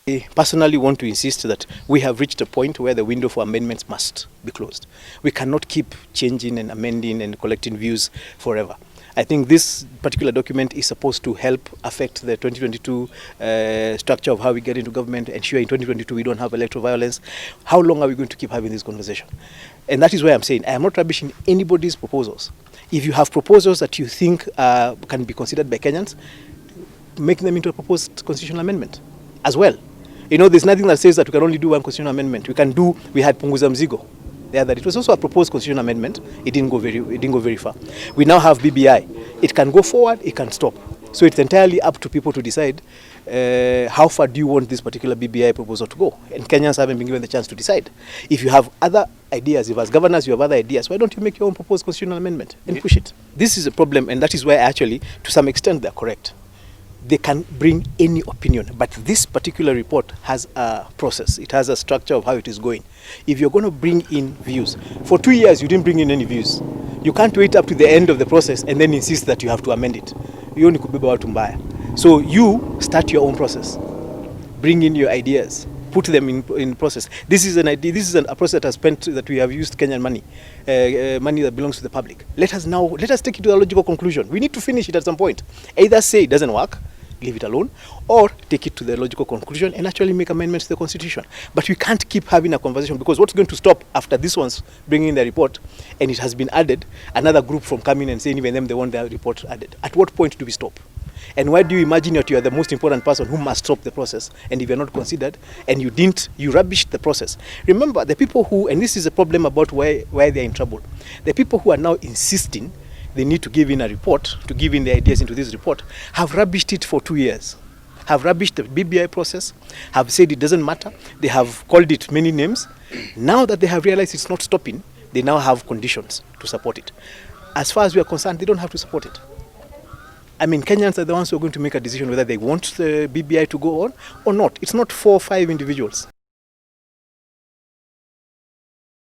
I personally want to insist that we have reached a point where the window for amendments must be closed. We cannot keep changing and amending and collecting views forever. I think this particular document is supposed to help affect the 2022 structure of how we get into government, ensure in 2022 we don't have electoral violence. How long are we going to keep having this conversation? And that is why I'm saying I am not rubbishing anybody's proposals. If you have proposals that you think can be considered by Kenyans, make them into a proposed constitutional amendment as well. You know, there's nothing that says that we can only do one constitutional amendment. We had Punguza Mzigo. It was also a proposed constitutional amendment. It didn't go very far. We now have BBI. It can go forward, it can stop. So it's entirely up to people to decide how far do you want this particular BBI proposal to go. And Kenyans haven't been given the chance to decide. If you have other ideas, if as governors you have other ideas, why don't you make your own proposed constitutional amendment and push it? This is a problem, and that is why actually, to some extent, they're correct. They can bring any opinion, but this particular report has a process. It has a structure of how it is going. If you're going to bring in views, for 2 years you didn't bring in any views. You can't wait up to the end of the process and then insist that you have to amend it. You only kubeba watu mbaya. So you start your own process. Bring in your ideas. Put them in process. This is an idea. This is a process that we have used Kenyan money, money that belongs to the public. Let us take it to a logical conclusion. We need to finish it at some point. Either say it doesn't work, leave it alone, or take it to the logical conclusion and actually make amendments to the constitution. But we can't keep having a conversation, because what's going to stop after this one's bringing in the report and it has been added, another group from coming and saying even them they want their report added. At what point do we stop? And why do you imagine that you are the most important person who must stop the process, and if you're not considered and you rubbished the process? Remember, the people who, and this is a problem about why they're in trouble, the people who are now insisting they need to give in a report, to give in their ideas into this report, have rubbished it for 2 years, have rubbished the BBI process, have said it doesn't matter, they have called it many names. Now that they have realized it's not stopping, they now have conditions to support it. As far as we are concerned, they don't have to support it. I mean, Kenyans are the ones who are going to make a decision whether they want the BBI to go on or not. It's not 4 or 5 individuals.